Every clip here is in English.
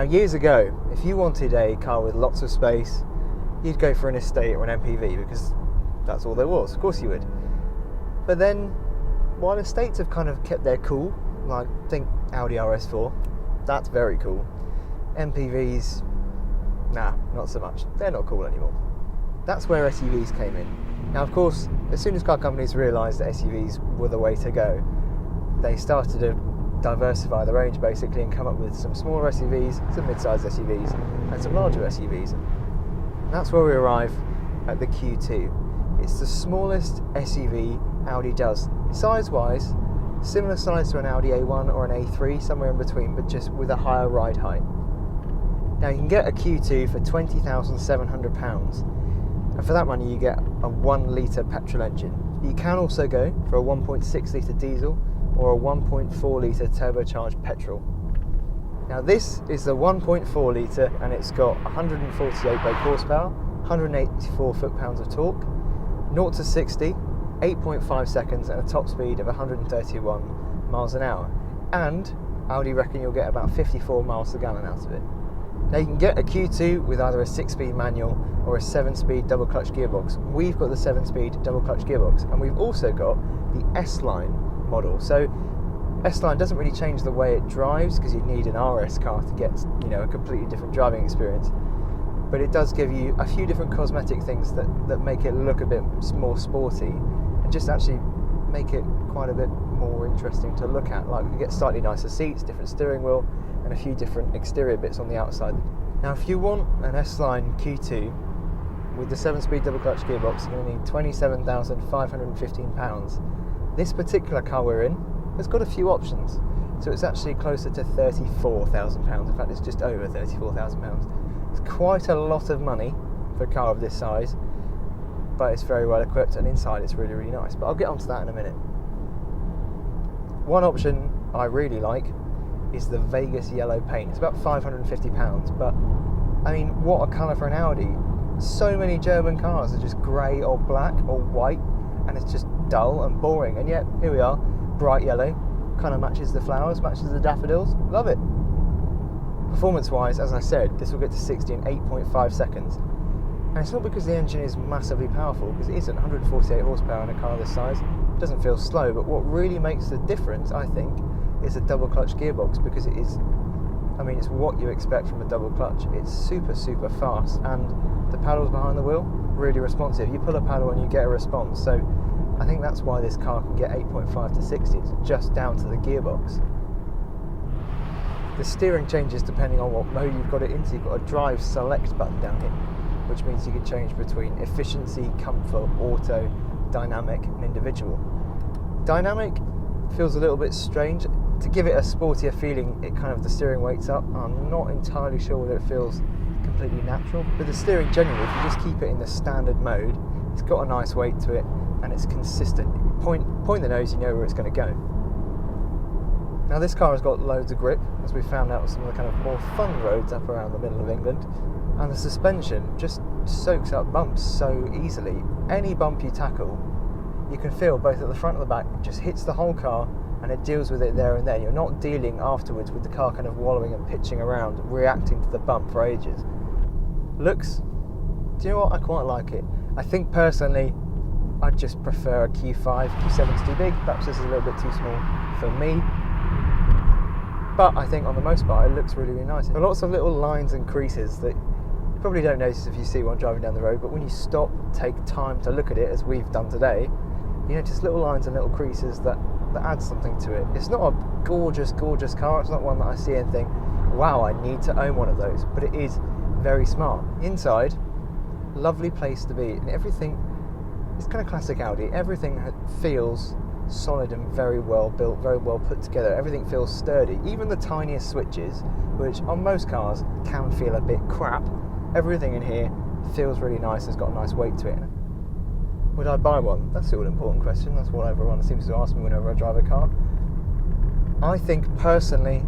Now, years ago, if you wanted a car with lots of space, you'd go for an estate or an MPV because that's all there was. Of course you would. But then, while estates have kind of kept their cool, like think Audi RS4, that's very cool. MPVs, nah, not so much. They're not cool anymore. That's where SUVs came in. Now, of course, as soon as car companies realised that SUVs were the way to go, they started to diversify the range basically and come up with some smaller SUVs, some mid-sized SUVs, and some larger SUVs. And that's where we arrive at the Q2. It's the smallest SUV Audi does. Size-wise, similar size to an Audi A1 or an A3, somewhere in between, but just with a higher ride height. Now, you can get a Q2 for £20,700, and for that money you get a 1 litre petrol engine. You can also go for a 1.6 litre diesel or a 1.4 litre turbocharged petrol. Now, this is the 1.4 litre and it's got 148 brake horsepower, 184 foot-pounds of torque, 0 to 60, 8.5 seconds and a top speed of 131 miles an hour. And Audi reckon you'll get about 54 miles per gallon out of it. Now, you can get a Q2 with either a 6-speed manual or a 7-speed double-clutch gearbox. We've got the 7-speed double-clutch gearbox, and we've also got the S-Line model. So S-Line doesn't really change the way it drives because you need an RS car to get, a completely different driving experience. But it does give you a few different cosmetic things that make it look a bit more sporty and just actually make it quite a bit more interesting to look at. Like, you get slightly nicer seats, different steering wheel, and a few different exterior bits on the outside. Now, if you want an S-Line Q2 with the 7-speed double-clutch gearbox, you're going to need £27,515. This particular car we're in has got a few options, so it's actually closer to £34,000. In fact, it's just over £34,000. It's quite a lot of money for a car of this size, but it's very well equipped, and inside it's really, really nice. But I'll get onto that in a minute. One option I really like is the Vegas yellow paint. It's about £550, but I mean, what a colour for an Audi. So many German cars are just grey or black or white, and it's just dull and boring, and yet here we are, bright yellow, kind of matches the flowers, matches the daffodils. Love it. Performance wise, as I said, this will get to 60 in 8.5 seconds, and it's not because the engine is massively powerful, because it isn't. 148 horsepower in a car this size. It doesn't feel slow, but what really makes the difference, I think, is a double clutch gearbox, because it is, it's what you expect from a double clutch. It's super, super fast, and the paddles behind the wheel, really responsive. You pull a paddle and you get a response, so I think that's why this car can get 8.5 to 60. It's just down to the gearbox. The steering changes depending on what mode you've got it into. You've got a drive select button down here, which means you can change between efficiency, comfort, auto, dynamic and individual. Dynamic feels a little bit strange. To give it a sportier feeling, the steering weights up. I'm not entirely sure whether it feels completely natural, but the steering generally, if you just keep it in the standard mode, it's got a nice weight to it and it's consistent. Point the nose, you know where it's going to go. Now, this car has got loads of grip, as we found out on some of the kind of more fun roads up around the middle of England, and the suspension just soaks up bumps so easily. Any bump you tackle, you can feel both at the front and the back, it just hits the whole car and it deals with it there and then. You're not dealing afterwards with the car kind of wallowing and pitching around, reacting to the bump for ages. Looks, do you know what? I quite like it. I think personally, I'd just prefer a Q5. Q7's too big, perhaps this is a little bit too small for me. But I think on the most part, it looks really, really nice. There are lots of little lines and creases that you probably don't notice if you see one driving down the road, but when you stop, take time to look at it, as we've done today, you notice little lines and little creases that add something to it. It's not a gorgeous, gorgeous car. It's not one that I see and think, wow, I need to own one of those, but it is very smart. Inside, lovely place to be, and everything, it's kind of classic Audi. Everything feels solid and very well built, very well put together. Everything feels sturdy. Even the tiniest switches, which on most cars can feel a bit crap, everything in here feels really nice. It's got a nice weight to it. Would I buy one? That's the all-important question. That's what everyone seems to ask me whenever I drive a car. I think personally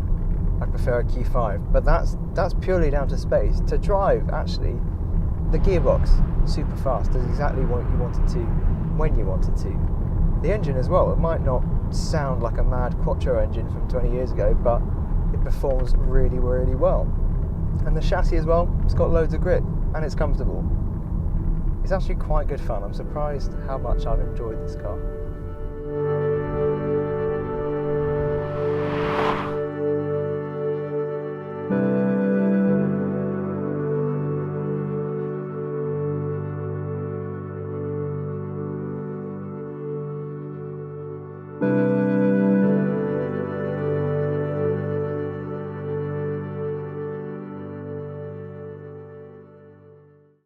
I prefer a Q5, but that's purely down to space. To drive, actually, the gearbox, super fast, does exactly what you want it to, when you want it to. The engine as well, it might not sound like a mad Quattro engine from 20 years ago, but it performs really, really well. And the chassis as well, it's got loads of grip and it's comfortable. It's actually quite good fun. I'm surprised how much I've enjoyed this car.